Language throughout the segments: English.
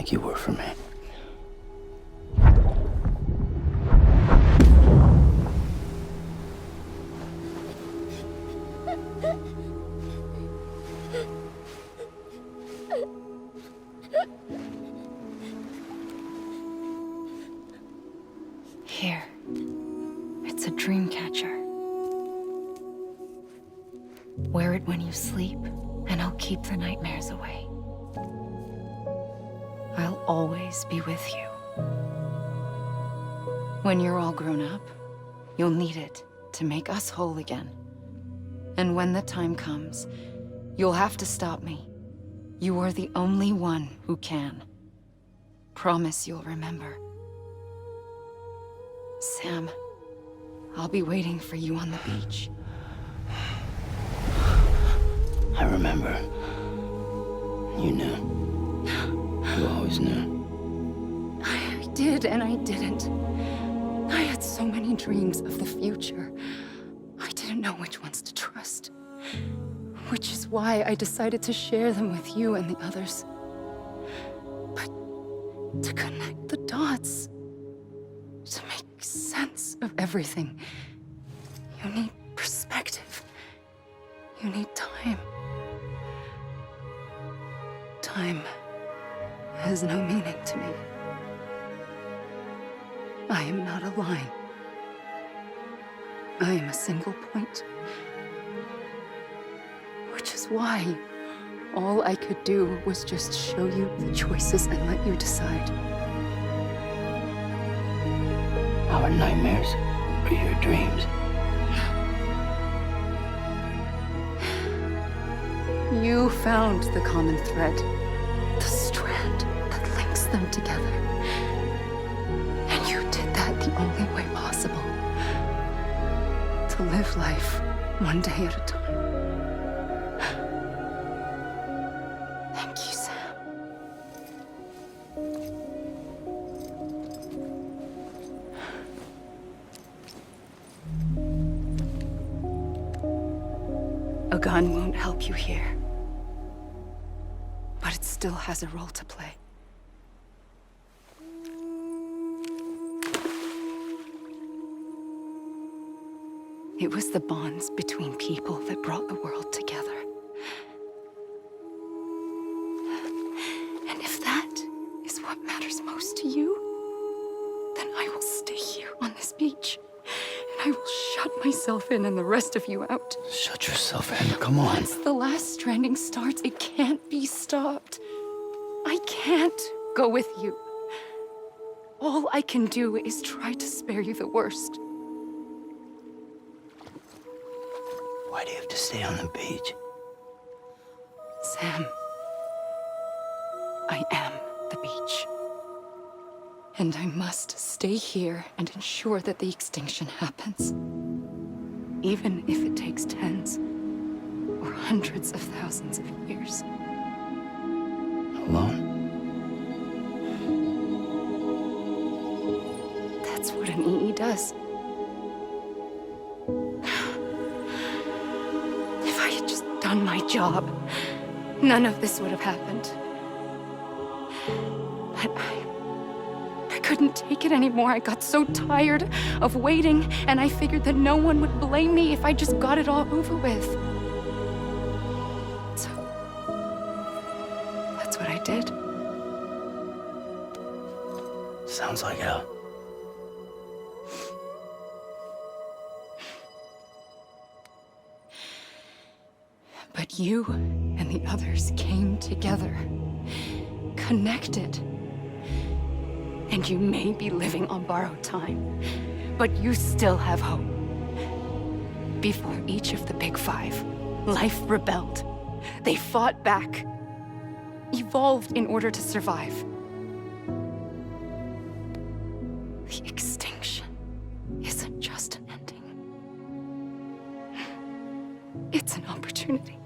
like you were for me. Here. It's a dream catcher. Wear it when you sleep, and I'll keep the nightmares away. I'll always be with you. When you're all grown up, you'll need it to make us whole again. And when the time comes, you'll have to stop me. You are the only one who can. Promise you'll remember. Sam, I'll be waiting for you on the beach. I remember. You knew. You always knew. I did and I didn't. I had so many dreams of the future. I didn't know which ones to trust. Which is why I decided to share them with you and the others. But to connect the dots, to make sense of everything, you need perspective. You need time. Time has no meaning to me. I am not a line. I am a single point. Which is why all I could do was just show you the choices and let you decide. Our nightmares are your dreams. You found the common thread, the strand that links them together. And you did that the only way possible. To live life one day at a time. Thank you, Sam. A gun won't help you here. But it still has a role to play. It was the bonds between people that brought the world together. And if that is what matters most to you, then I will stay here on this beach. And I will shut myself in and the rest of you out. Shut yourself in, come on. Once the last stranding starts, it can't be stopped. I can't go with you. All I can do is try to spare you the worst. Why do you have to stay on the beach? Sam, I am the beach. And I must stay here and ensure that the extinction happens. Even if it takes tens or hundreds of thousands of years. Alone? That's what an EE does. If I had just done my job, none of this would have happened. But I couldn't take it anymore. I got so tired of waiting, and I figured that no one would blame me if I just got it all over with. So, that's what I did. Sounds like hell. But you and the others came together, connected. And you may be living on borrowed time, but you still have hope. Before each of the Big Five, life rebelled. They fought back, evolved in order to survive. The extinction isn't just an ending. It's an opportunity.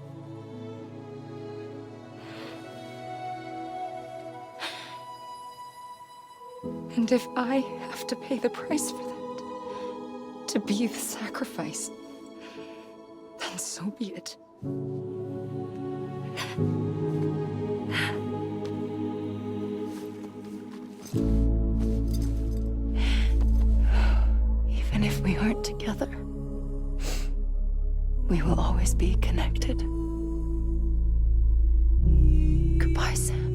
And if I have to pay the price for that, to be the sacrifice, then so be it. always be connected. Goodbye, Sam.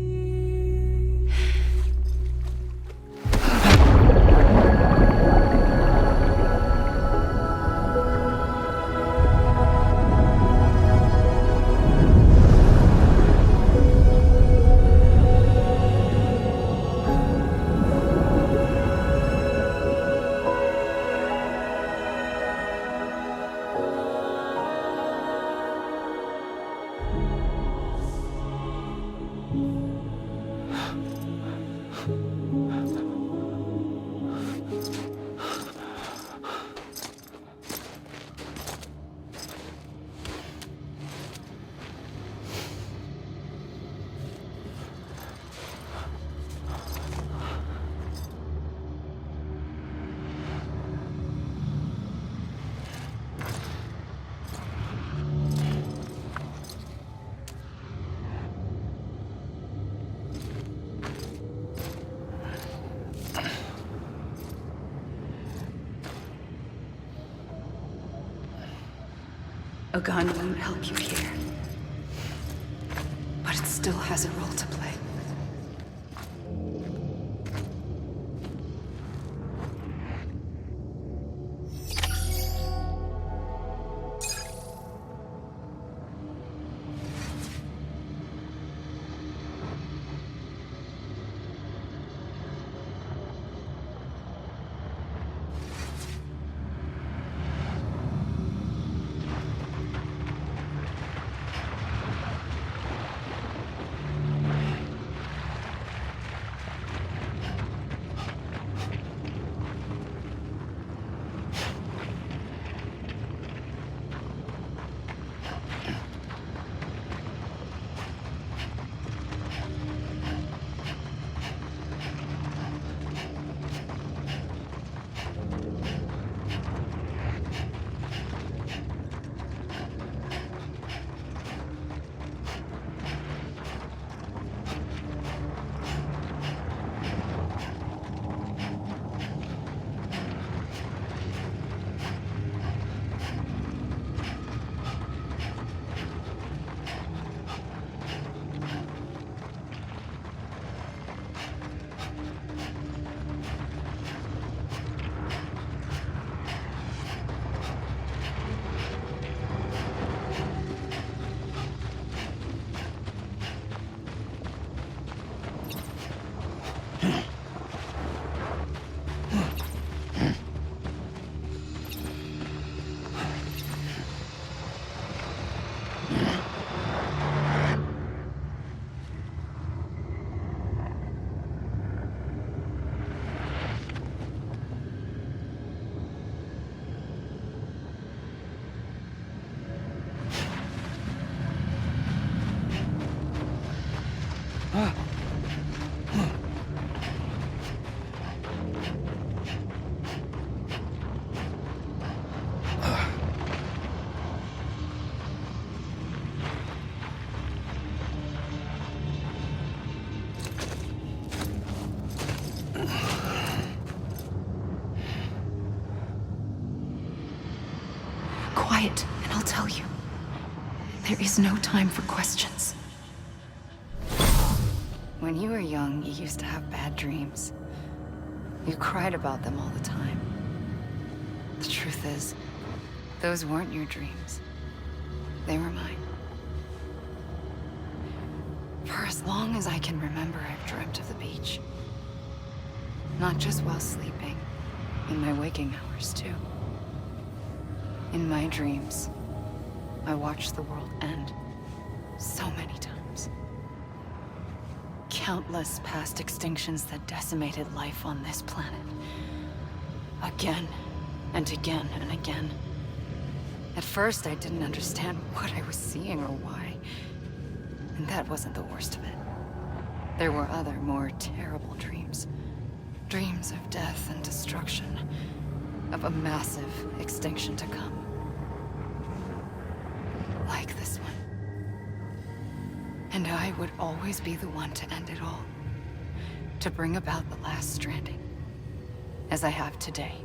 A gun won't help you here. But it still has a role to play. Quiet, and I'll tell you. There is no time for questions. When you were young, you used to have bad dreams. You cried about them all the time. The truth is, those weren't your dreams. They were mine. For as long as I can remember, I've dreamt of the beach. Not just while sleeping, in my waking hours too. In my dreams, I watched the world end so many times. Countless past extinctions that decimated life on this planet. Again, and again, and again. At first, I didn't understand what I was seeing or why. And that wasn't the worst of it. There were other, more terrible dreams. Dreams of death and destruction. Of a massive extinction to come. Like this one. And I would always be the one to end it all. To bring about the last stranding. As I have today.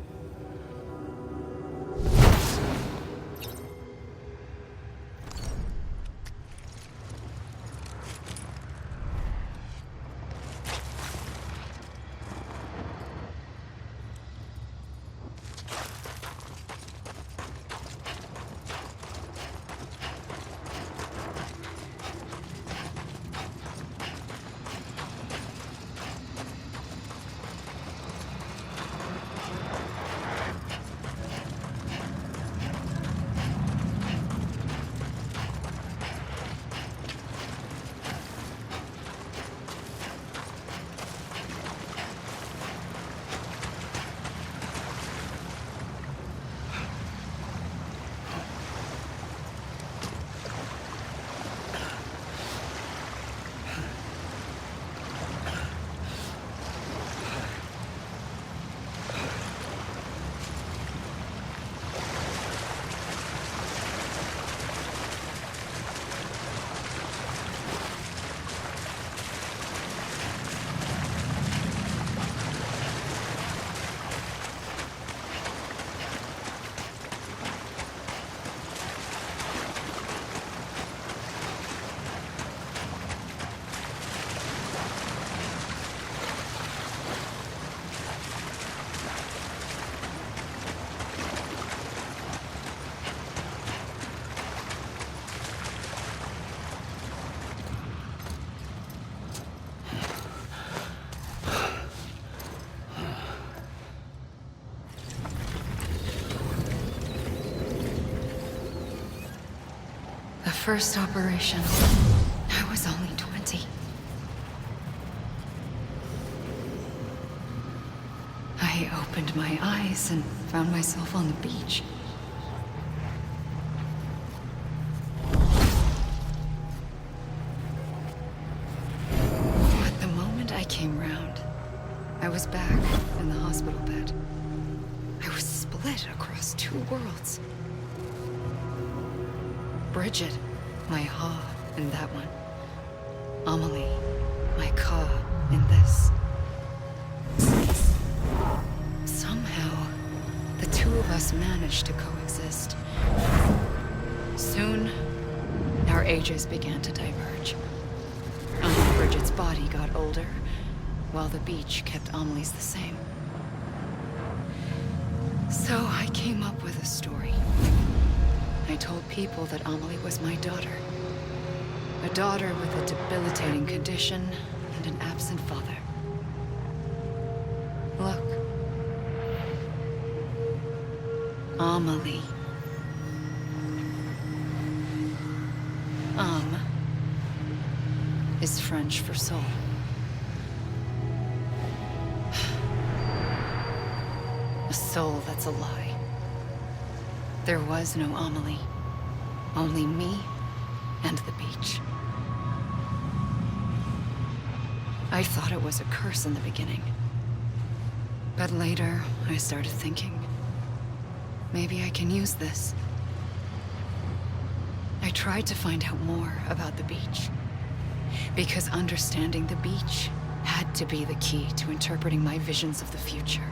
first operation, I was only 20. I opened my eyes and found myself on the beach. But the moment I came round, I was back in the hospital bed. I was split across two worlds. Bridget, my Ha in that one. Amelie, my Ka in this. Somehow, the two of us managed to coexist. Soon, our ages began to diverge. Bridget's body got older, while the beach kept Amelie's the same. So I came up with a story. I told people that Amelie was my daughter. A daughter with a debilitating condition and an absent father. Look. Amelie. Is French for soul. A soul that's a lie. There was no Amelie. Only me and the beach. I thought it was a curse in the beginning. But later, I started thinking, maybe I can use this. I tried to find out more about the beach. Because understanding the beach had to be the key to interpreting my visions of the future.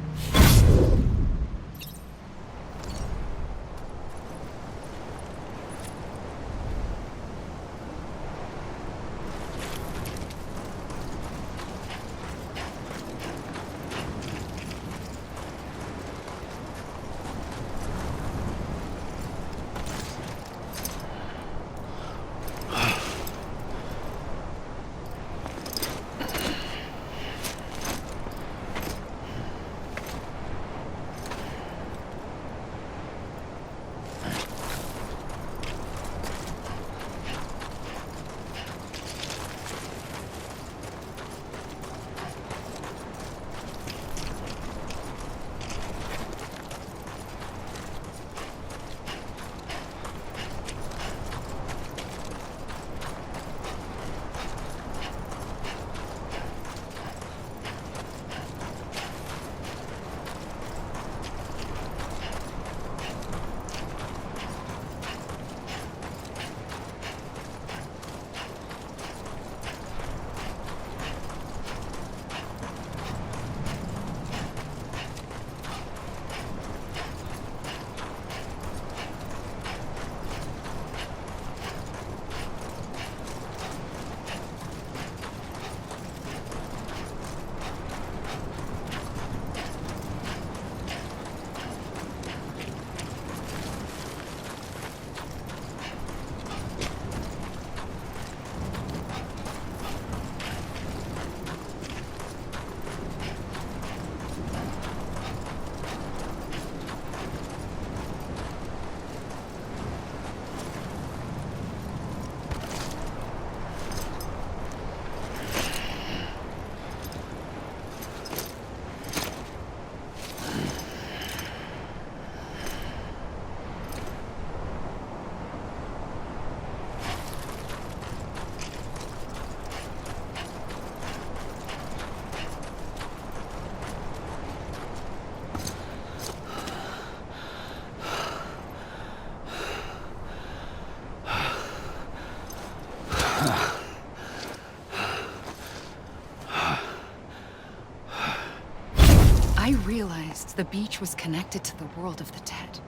I realized the beach was connected to the world of the dead,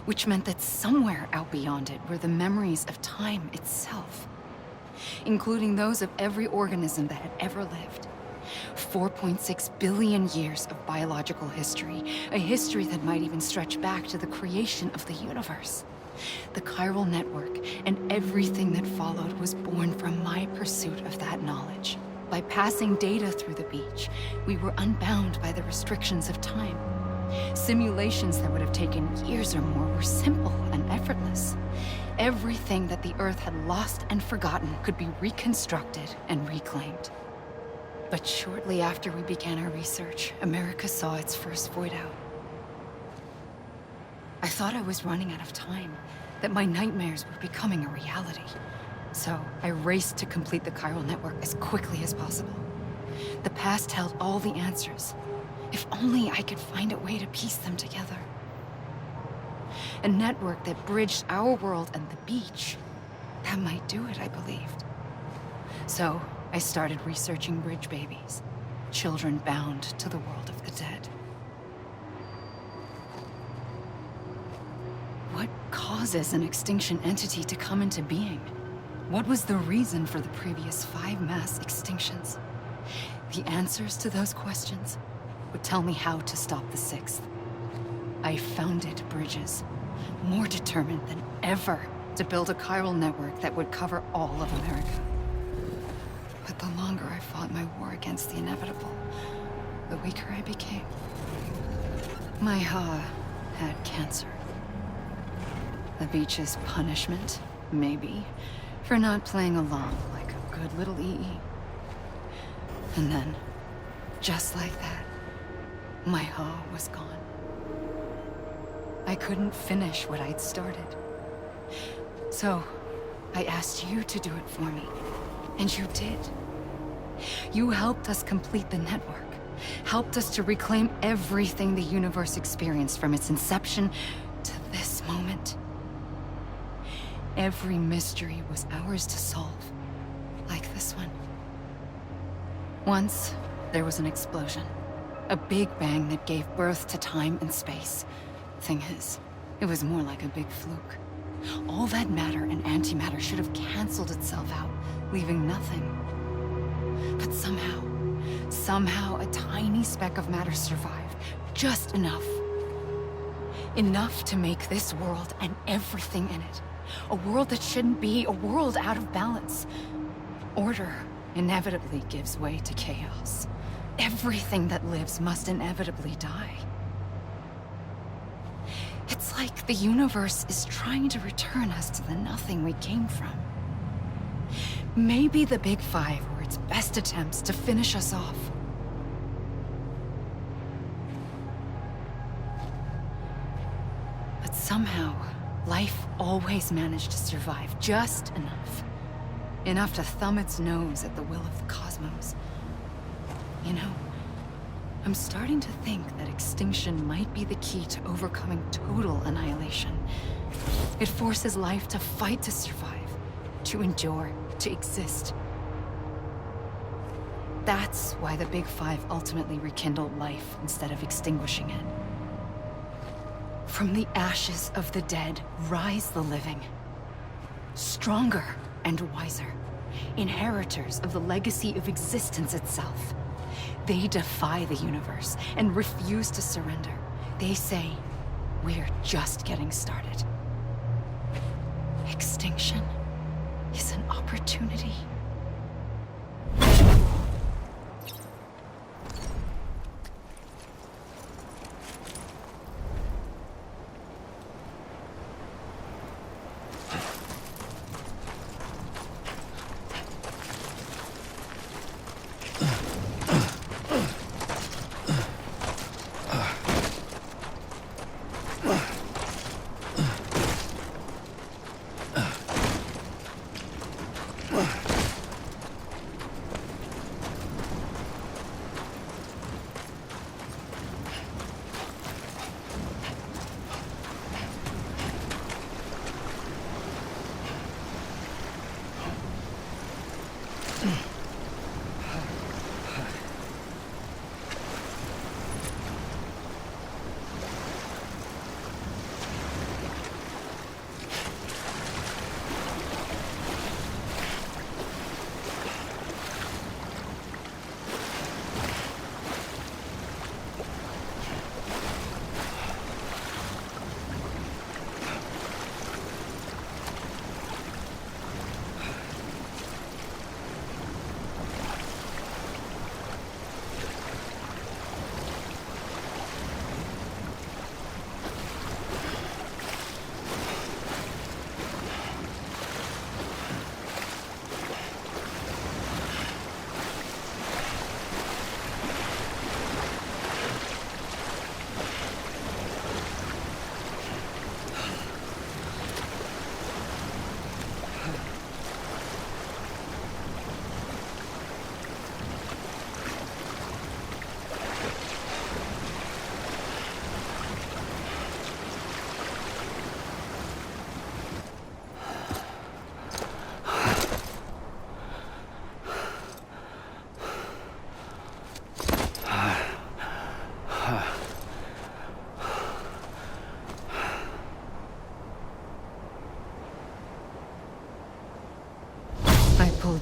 which meant that somewhere out beyond it were the memories of time itself, including those of every organism that had ever lived. 4.6 billion years of biological history, a history that might even stretch back to the creation of the universe. The chiral network and everything that followed was born from my pursuit of that knowledge. By passing data through the beach, we were unbound by the restrictions of time. Simulations that would have taken years or more were simple and effortless. everything that the Earth had lost and forgotten could be reconstructed and reclaimed. But shortly after we began our research, America saw its first void out. I thought I was running out of time, that my nightmares were becoming a reality. So I raced to complete the chiral network as quickly as possible. The past held all the answers. If only I could find a way to piece them together. A network that bridged our world and the beach. That might do it, I believed. So I started researching bridge babies, children bound to the world of the dead. What causes an extinction entity to come into being? What was the reason for the previous 5 mass extinctions? The answers to those questions would tell me how to stop the 6th. I founded bridges, more determined than ever to build a chiral network that would cover all of America. But the longer I fought my war against the inevitable, the weaker I became. My Ha had cancer. The beach's punishment, maybe, for not playing along like a good little EE. And then, just like that, my Ha was gone. I couldn't finish what I'd started. So, I asked you to do it for me, and you did. You helped us complete the network, helped us to reclaim everything the universe experienced from its inception to this moment. Every mystery was ours to solve, like this one. Once, there was an explosion. A big bang that gave birth to time and space. Thing is, it was more like a big fluke. All that matter and antimatter should have canceled itself out, leaving nothing. But somehow a tiny speck of matter survived. Just enough. Enough to make this world and everything in it. A world that shouldn't be, a world out of balance. Order inevitably gives way to chaos. Everything that lives must inevitably die. It's like the universe is trying to return us to the nothing we came from. Maybe the Big Five were its best attempts to finish us off. But somehow, life always managed to survive just enough. Enough to thumb its nose at the will of the cosmos. You know, I'm starting to think that extinction might be the key to overcoming total annihilation. It forces life to fight to survive, to endure, to exist. That's why the Big Five ultimately rekindled life instead of extinguishing it. From the ashes of the dead rise the living. Stronger and wiser. Inheritors of the legacy of existence itself. They defy the universe and refuse to surrender. They say, we're just getting started. Extinction is an opportunity.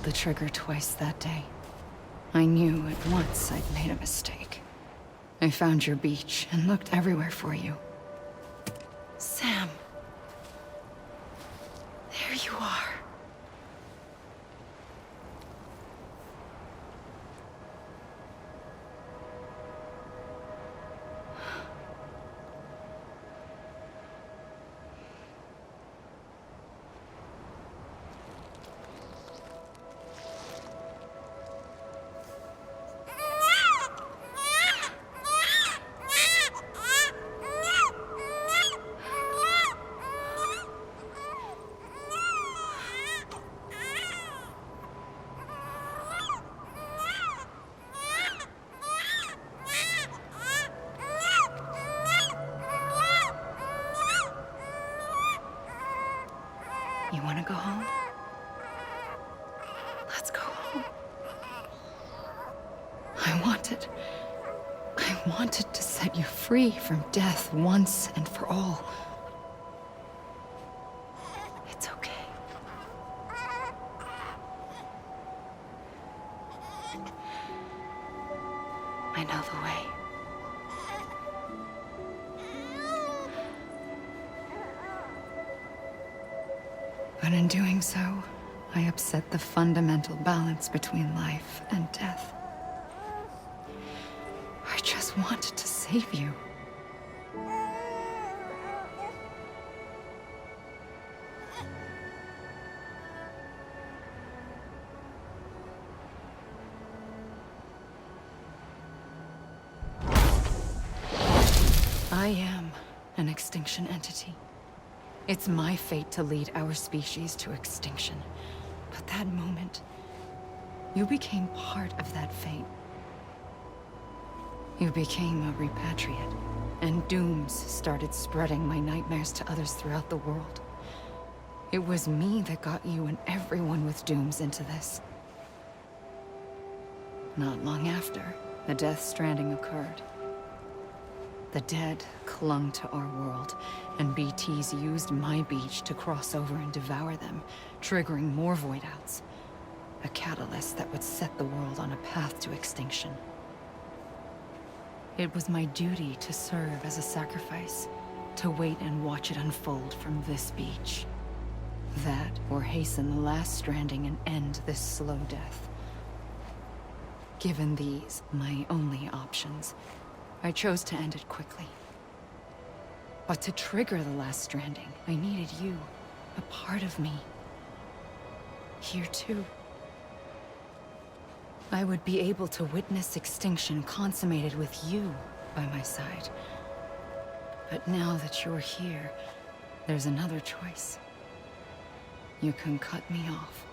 the trigger twice that day. I knew at once I'd made a mistake. I found your beach and looked everywhere for you. Sam. There you are. You want to go home? Let's go home. I wanted to set you free from death once and for all. It's okay. I know the way. But in doing so, I upset the fundamental balance between life and death. I just wanted to save you. I am an extinction entity. It's my fate to lead our species to extinction. But that moment, you became part of that fate. You became a repatriate, and dooms started spreading my nightmares to others throughout the world. It was me that got you and everyone with dooms into this. Not long after, the Death Stranding occurred. The dead clung to our world, and BTs used my beach to cross over and devour them, triggering more void outs. A catalyst that would set the world on a path to extinction. It was my duty to serve as a sacrifice, to wait and watch it unfold from this beach. That, or hasten the last stranding and end this slow death. Given these, my only options, I chose to end it quickly. But to trigger the last stranding, I needed you, a part of me. Here too. I would be able to witness extinction consummated with you by my side. But now that you're here, there's another choice. You can cut me off.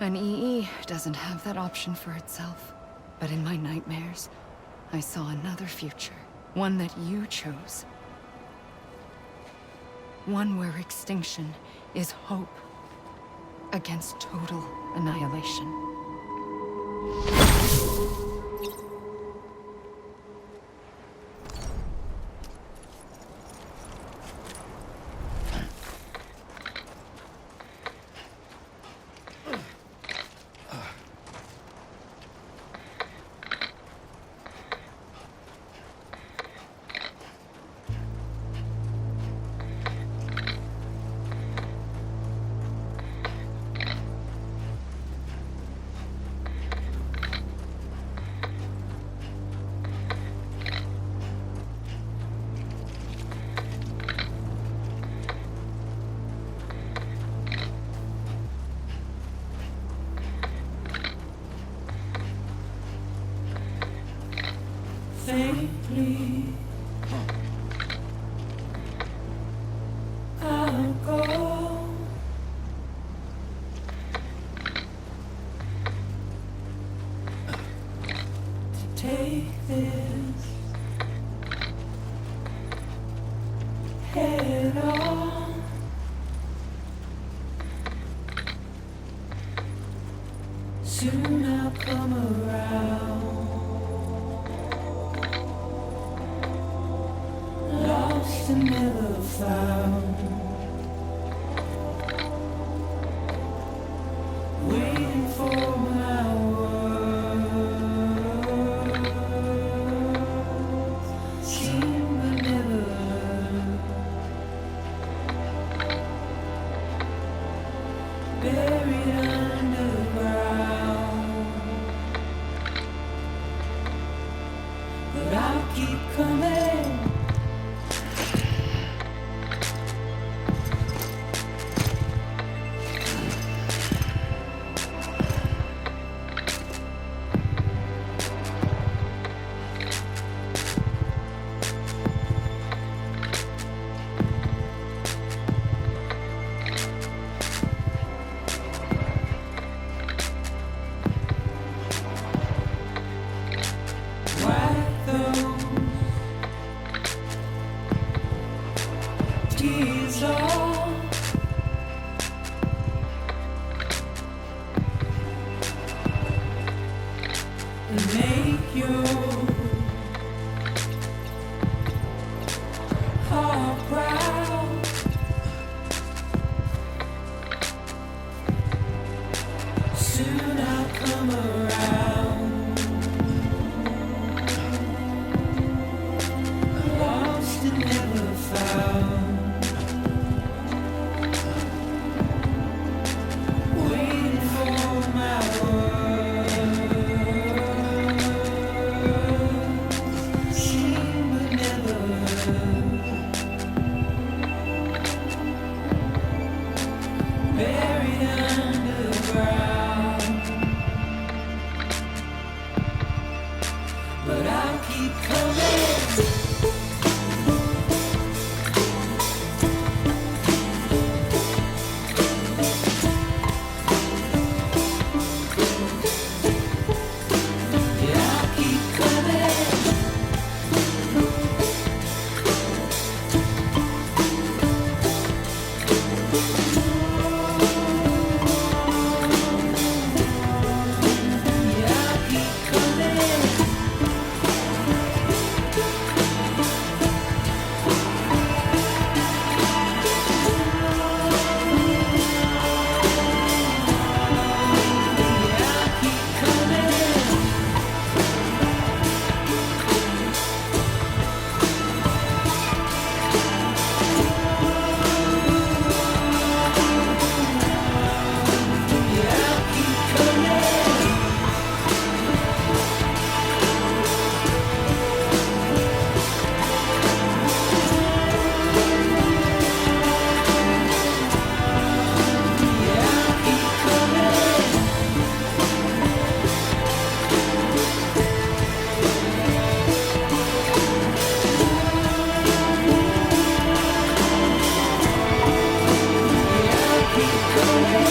An EE doesn't have that option for itself. But in my nightmares, I saw another future. One that you chose. One where extinction is hope against total annihilation. Faintly, I'll go to take this head on. Soon I'll come around. Lost and never found. make your heart proud. Soon I'll come around. Lost and never found. Waiting for my word. Seen but never heard. Buried underground. But I'll keep coming. Yeah, I'll keep coming. Yeah, I'll keep coming. Yeah, I'll keep coming. Yeah, I'll keep coming. Yeah, I'll keep coming. Yeah, I'll keep coming.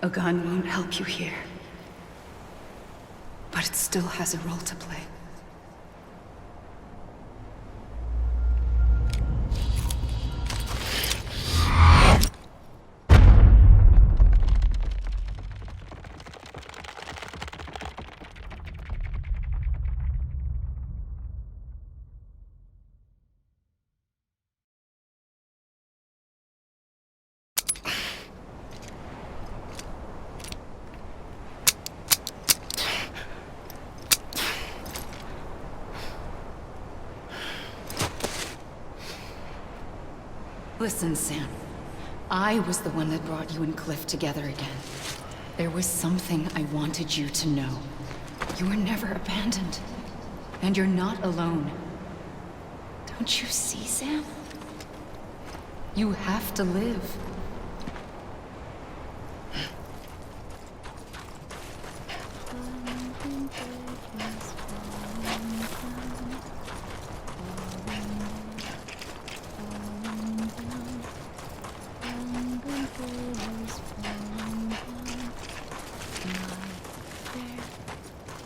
A gun won't help you here. But it still has a role to play. Listen, Sam. I was the one that brought you and Cliff together again. There was something I wanted you to know. You were never abandoned. And you're not alone. Don't you see, Sam? You have to live.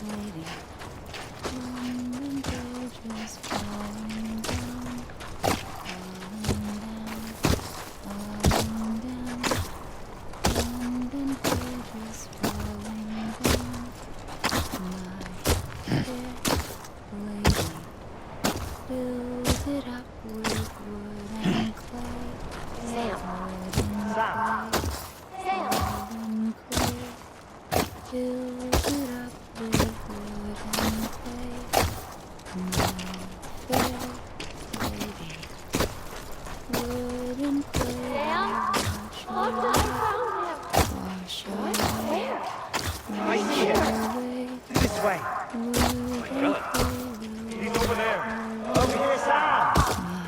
Waiting. This way. Oh my God. He's over there. Over here, Sam.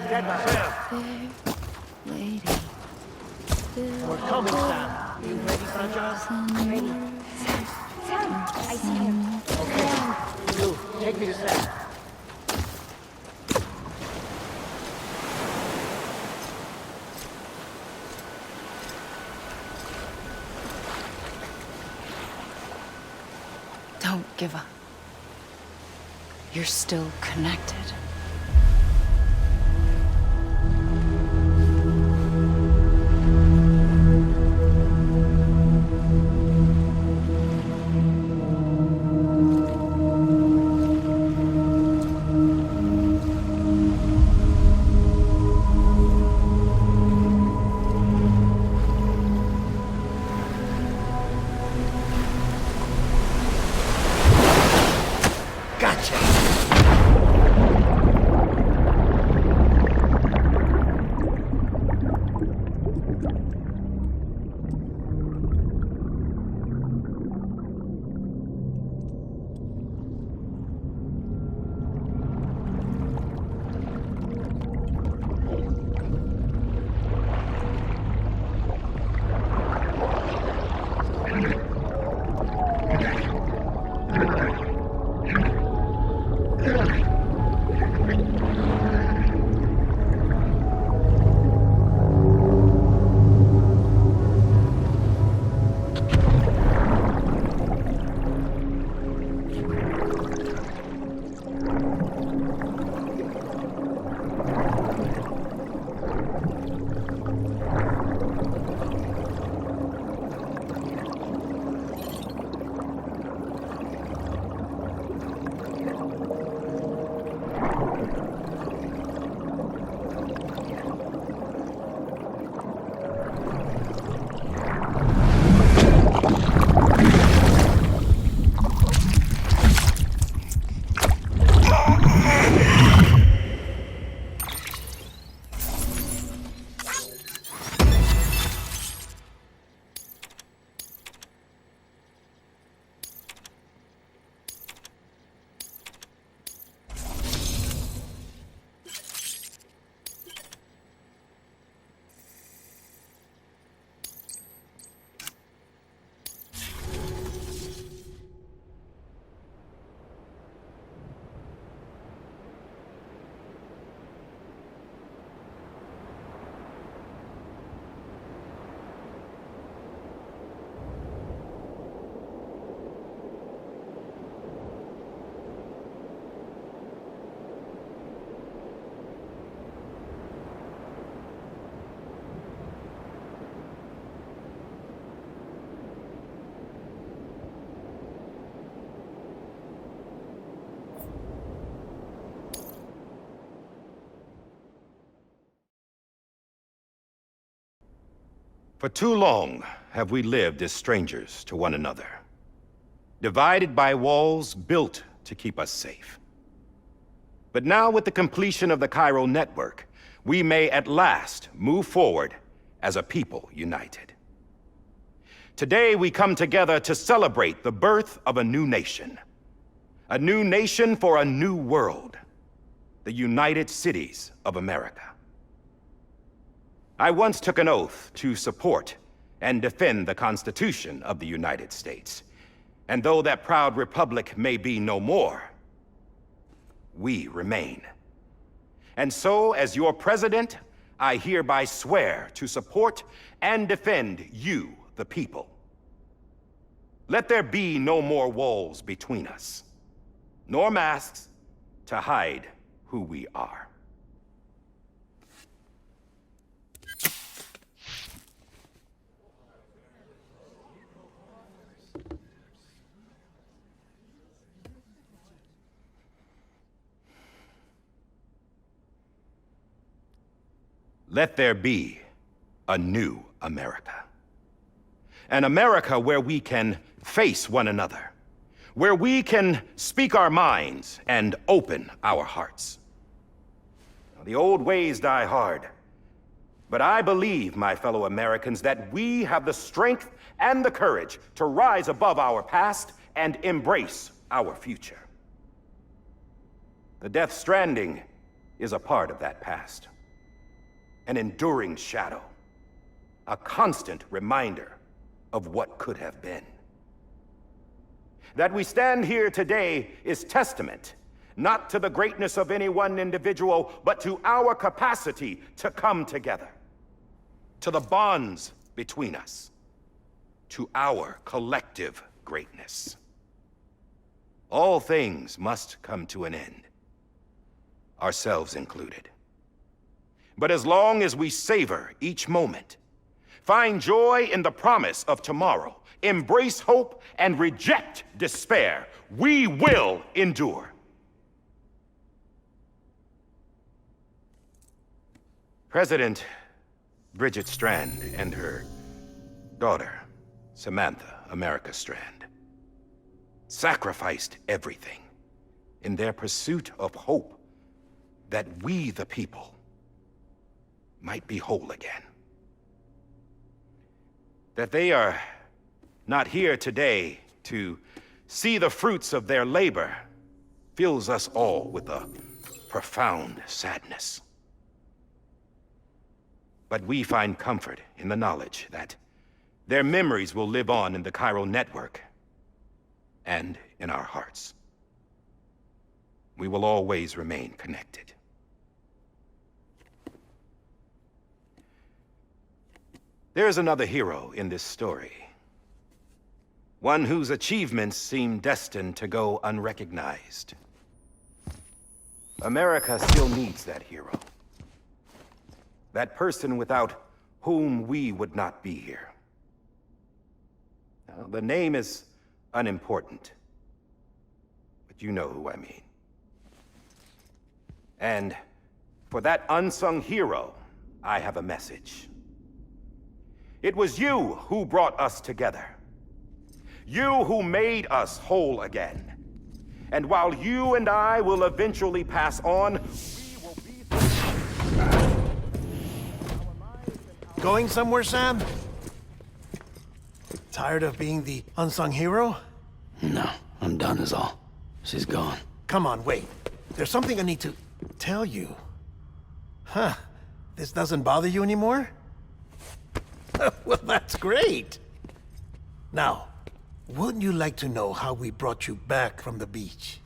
Dead, my friend. We're coming, Sam. You ready, Sancho? Ready. Sam, I see him. Okay. You, take me to Sam. Don't give up. You're still connected. For too long have we lived as strangers to one another, divided by walls built to keep us safe. But now, with the completion of the Cairo network, we may at last move forward as a people united. Today, we come together to celebrate the birth of a new nation for a new world, the United Cities of America. I once took an oath to support and defend the Constitution of the United States. And though that proud republic may be no more, we remain. And so, as your president, I hereby swear to support and defend you, the people. Let there be no more walls between us, nor masks to hide who we are. let there be a new America. An America where we can face one another, where we can speak our minds and open our hearts. Now, the old ways die hard, but I believe, my fellow Americans, that we have the strength and the courage to rise above our past and embrace our future. The Death Stranding is a part of that past. An enduring shadow. A constant reminder of what could have been. That we stand here today is testament, not to the greatness of any one individual, but to our capacity to come together. To the bonds between us. To our collective greatness. All things must come to an end. Ourselves included. But as long as we savor each moment, find joy in the promise of tomorrow, embrace hope, and reject despair, we will endure. President Bridget Strand and her daughter, Samantha America Strand, sacrificed everything in their pursuit of hope that we, the people, might be whole again. That they are not here today to see the fruits of their labor fills us all with a profound sadness. But we find comfort in the knowledge that their memories will live on in the chiral network and in our hearts. We will always remain connected. There is another hero in this story. One whose achievements seem destined to go unrecognized. America still needs that hero. That person without whom we would not be here. Now, the name is unimportant, but you know who I mean. And for that unsung hero, I have a message. It was you who brought us together. You who made us whole again. And while you and I will eventually pass on, we will be... Going somewhere, Sam? Tired of being the unsung hero? No, I'm done is all. She's gone. Come on, wait. There's something I need to tell you. Huh. This doesn't bother you anymore? Well, that's great. Now, wouldn't you like to know how we brought you back from the beach?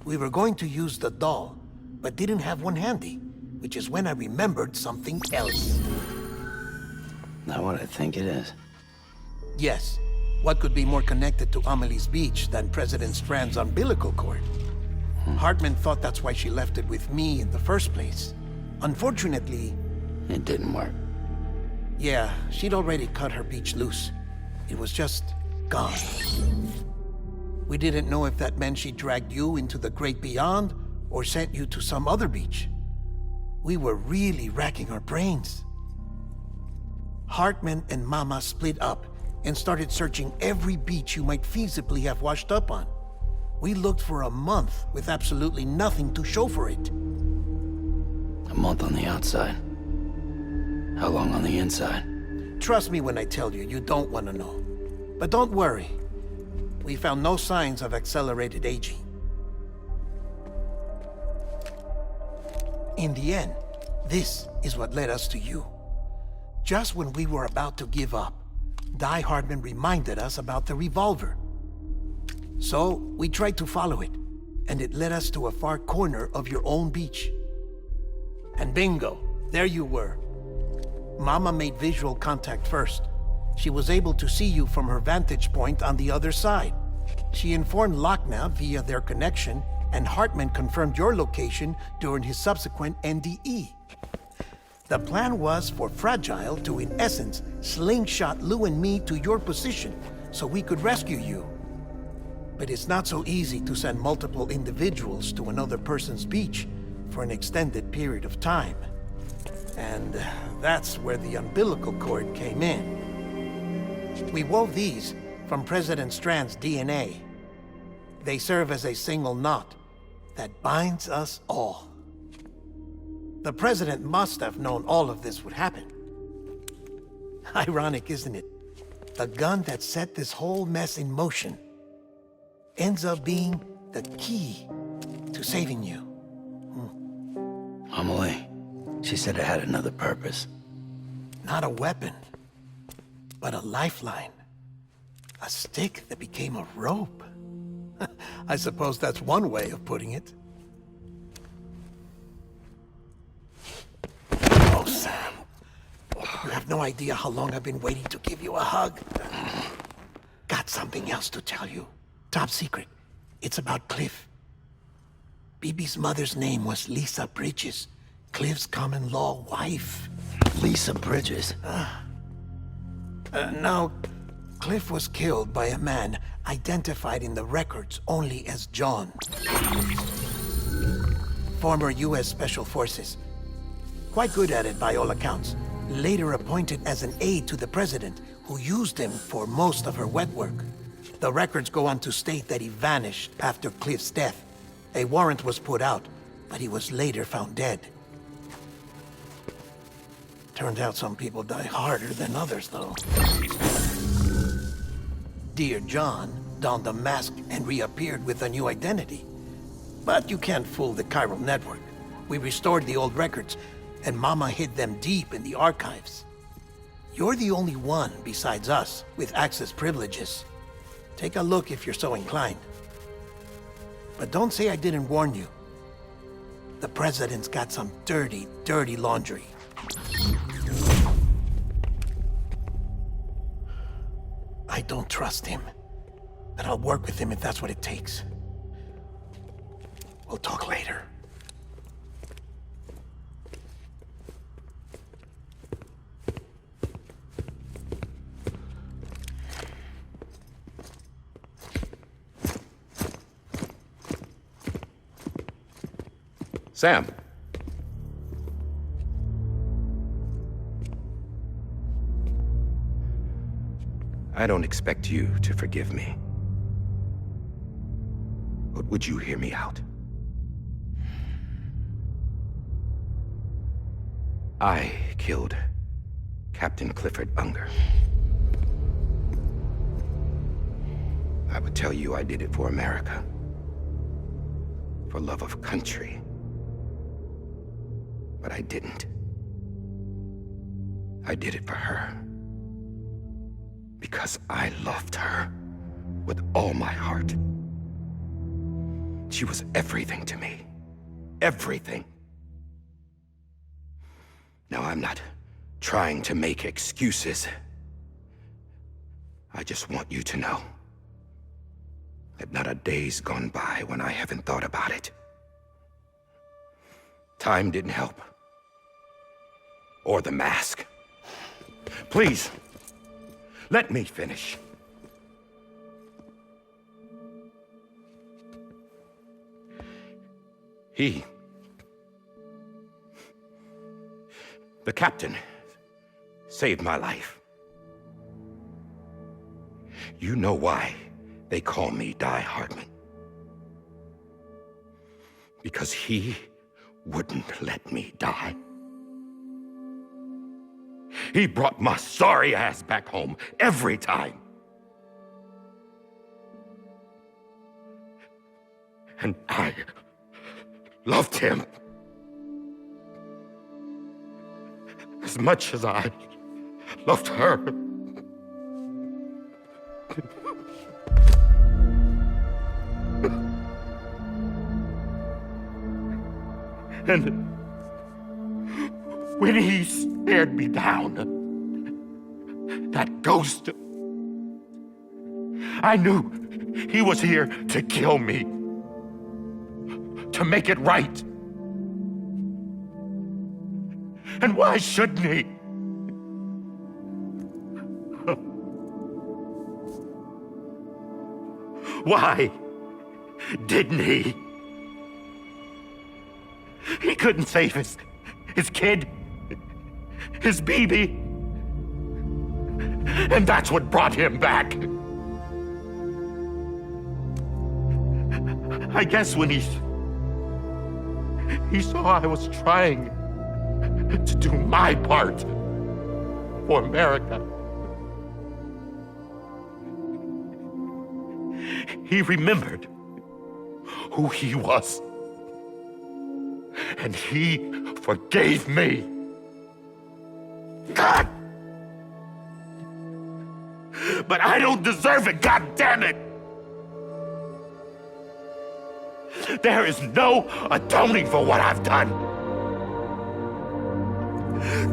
We were going to use the doll, but didn't have one handy, which is when I remembered something else. Not what I think it is. Yes. What could be more connected to Amelie's beach than President Strand's umbilical cord? Hartman thought that's why she left it with me in the first place. Unfortunately... It didn't work. Yeah, she'd already cut her beach loose. It was just gone. We didn't know if that meant she dragged you into the great beyond or sent you to some other beach. We were really racking our brains. Hartman and Mama split up and started searching every beach you might feasibly have washed up on. We looked for a month with absolutely nothing to show for it. A month on the outside. How long on the inside? Trust me when I tell you, you don't want to know. But don't worry. We found no signs of accelerated aging. In the end, this is what led us to you. Just when we were about to give up, Die Hartman reminded us about the revolver. So, we tried to follow it, and it led us to a far corner of your own beach. And bingo, there you were. Mama made visual contact first. She was able to see you from her vantage point on the other side. She informed Lochna via their connection, and Hartman confirmed your location during his subsequent NDE. The plan was for Fragile to, in essence, slingshot Lou and me to your position so we could rescue you. But it's not so easy to send multiple individuals to another person's beach, for an extended period of time. And that's where the umbilical cord came in. We wove these from President Strand's DNA. They serve as a single knot that binds us all. The President must have known all of this would happen. Ironic, isn't it? The gun that set this whole mess in motion ends up being the key to saving you. Amelie, she said it had another purpose. Not a weapon, but a lifeline. A stick that became a rope. I suppose that's one way of putting it. Oh, Sam. You have no idea how long I've been waiting to give you a hug. Got something else to tell you. Top secret. It's about Cliff. Bibi's mother's name was Lisa Bridges, Cliff's common-law wife. Lisa Bridges? Now, Cliff was killed by a man identified in the records only as John. Former U.S. Special Forces. Quite good at it by all accounts. Later appointed as an aide to the president, who used him for most of her wet work. The records go on to state that he vanished after Cliff's death. A warrant was put out, but he was later found dead. Turned out some people die harder than others, though. Dear John donned a mask and reappeared with a new identity. But you can't fool the chiral network. We restored the old records, and Mama hid them deep in the archives. You're the only one besides us with access privileges. Take a look if you're so inclined. But don't say I didn't warn you. The president's got some dirty, dirty laundry. I don't trust him, but I'll work with him if that's what it takes. We'll talk later. Sam. I don't expect you to forgive me. But would you hear me out? I killed Captain Clifford Unger. I would tell you I did it for America. For love of country. But I didn't. I did it for her. Because I loved her with all my heart. She was everything to me. Everything. Now, I'm not trying to make excuses. I just want you to know that not a day's gone by when I haven't thought about it. Time didn't help. Or the mask. Please, let me finish. The captain, saved my life. You know why they call me Die Hardman. Because he wouldn't let me die. He brought my sorry ass back home every time. And I loved him as much as I loved her. And when he stared me down, that ghost, I knew he was here to kill me, to make it right. And why shouldn't he? Why didn't he? He couldn't save his kid, his baby. And that's what brought him back. I guess when he saw I was trying to do my part for America, he remembered who he was. And he forgave me. God! But I don't deserve it, God damn it! There is no atoning for what I've done.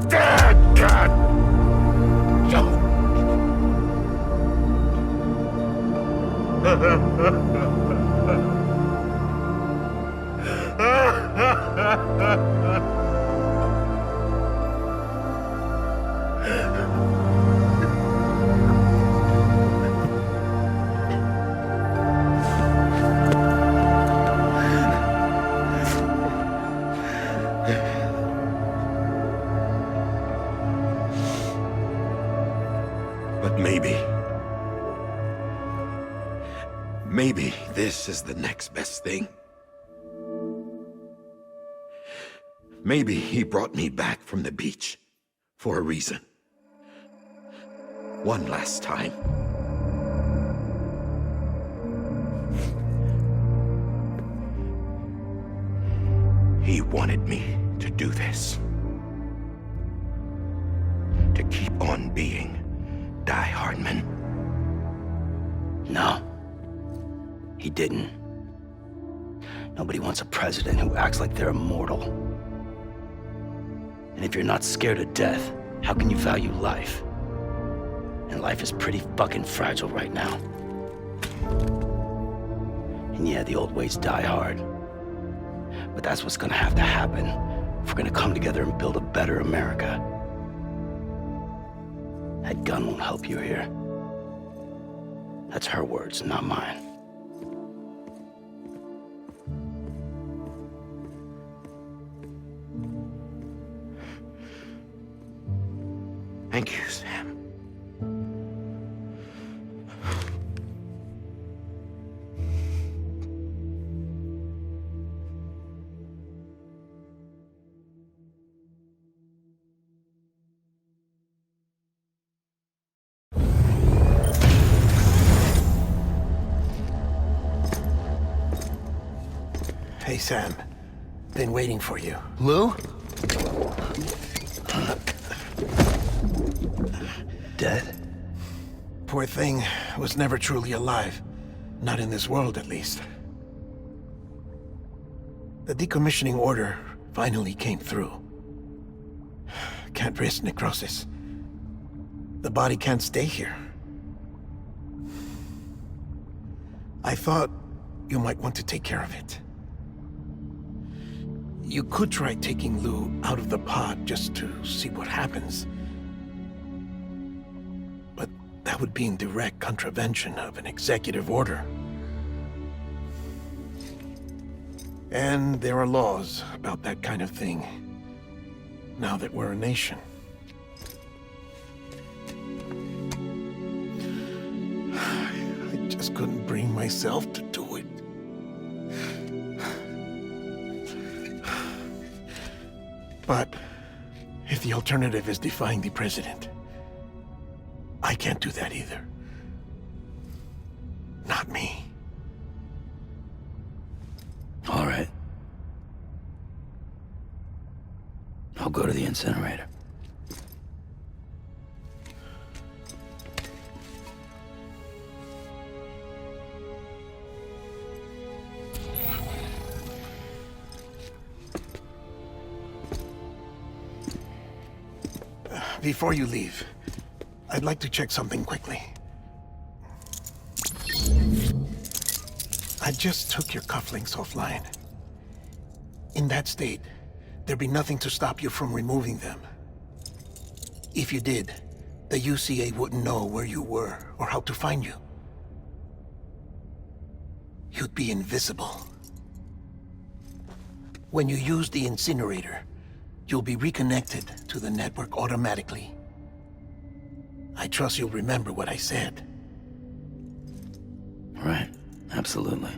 Damn God! But maybe this is the next best thing. Maybe he brought me back from the beach for a reason. One last time. He wanted me to do this. To keep on being Die Hardman. No. He didn't. Nobody wants a president who acts like they're immortal. And if you're not scared of death, how can you value life? And life is pretty fucking fragile right now. And yeah, the old ways die hard. But that's what's gonna have to happen if we're gonna come together and build a better America. That gun won't help you here. That's her words, not mine. Thank you, Sam. Hey, Sam. Been waiting for you. Lou? Dead? Poor thing was never truly alive. Not in this world, at least. The decommissioning order finally came through. Can't risk necrosis. The body can't stay here. I thought you might want to take care of it. You could try taking Lou out of the pod just to see what happens. But that would be in direct contravention of an executive order. And there are laws about that kind of thing, now that we're a nation. I just couldn't bring myself to do it. But if the alternative is defying the president, I can't do that either. Not me. All right. I'll go to the incinerator. Before you leave, I'd like to check something quickly. I just took your cufflinks offline. In that state, there'd be nothing to stop you from removing them. If you did, the UCA wouldn't know where you were or how to find you. You'd be invisible. When you use the incinerator, you'll be reconnected to the network automatically. I trust you'll remember what I said. Right. Absolutely.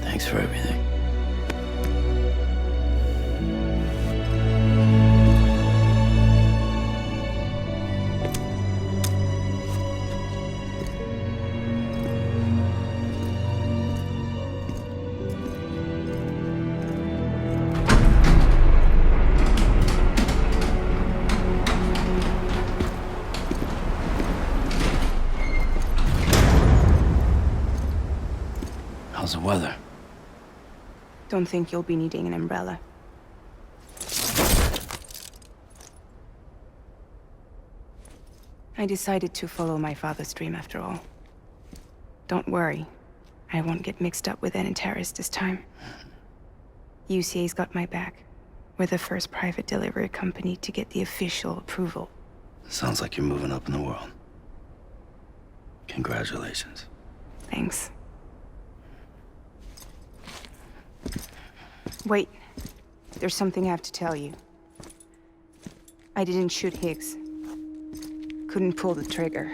Thanks for everything. How's the weather? Don't think you'll be needing an umbrella. I decided to follow my father's dream after all. Don't worry. I won't get mixed up with any terrorists this time. UCA's got my back. We're the first private delivery company to get the official approval. Sounds like you're moving up in the world. Congratulations. Thanks. Wait. There's something I have to tell you. I didn't shoot Higgs. Couldn't pull the trigger.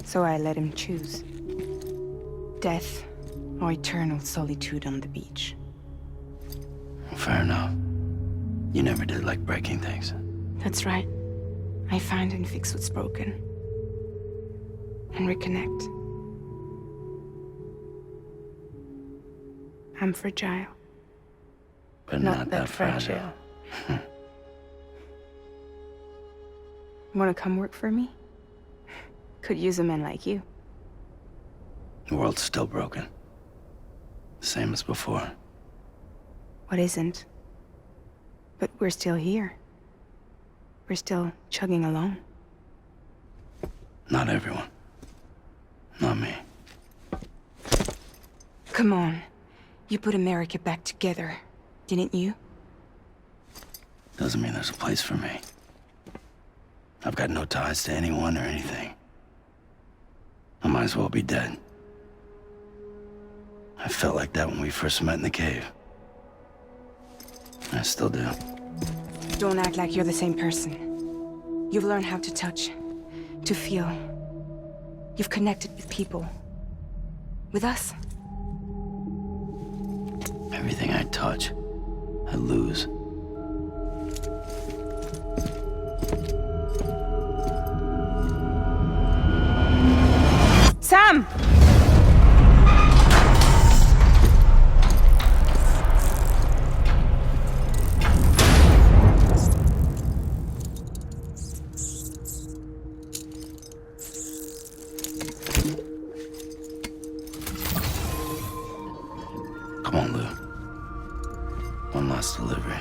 So I let him choose. Death or eternal solitude on the beach. Fair enough. You never did like breaking things. That's right. I find and fix what's broken. And reconnect. I'm fragile. But not that fragile. Wanna come work for me? Could use a man like you. The world's still broken. Same as before. What isn't? But we're still here. We're still chugging along. Not everyone. Not me. Come on. You put America back together, didn't you? Doesn't mean there's a place for me. I've got no ties to anyone or anything. I might as well be dead. I felt like that when we first met in the cave. I still do. Don't act like you're the same person. You've learned how to touch, to feel. You've connected with people. With us. Everything I touch, I lose. Sam! Come on, Lou. One last delivery.